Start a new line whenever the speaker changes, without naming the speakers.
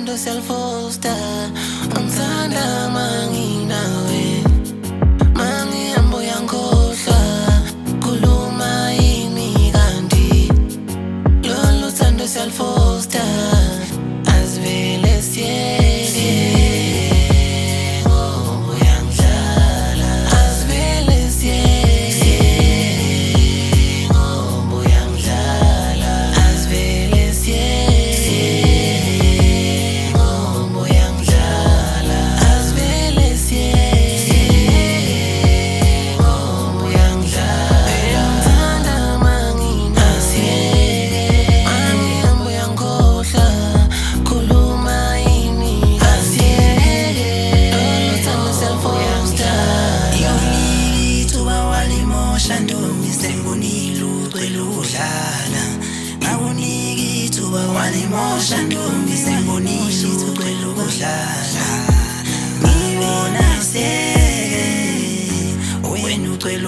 Loluthando self-hosta Angithanda manginawe Mangihamba uyangikhohlwa Khuluma yini kanti Loluthando self-hosta Asivele siyeke ngoba uyangidlala Asivele siyeke ngoba uyangidlala Asivele siyeke ngoba uyangidlala Asivele siyeke ngoba uyangidlala Ngithanda manginasiyeke Mangihamba uyangikhohlwa Khuluma yini asiyeke Loluthando self-hosta
Yonke ithuba walimosha ntombi sengibonile ucwela ukudlala Ngakunika ithuba walimosha ntombi sengibonile ucwela ukudlala Ngibona siyeke wena ucwela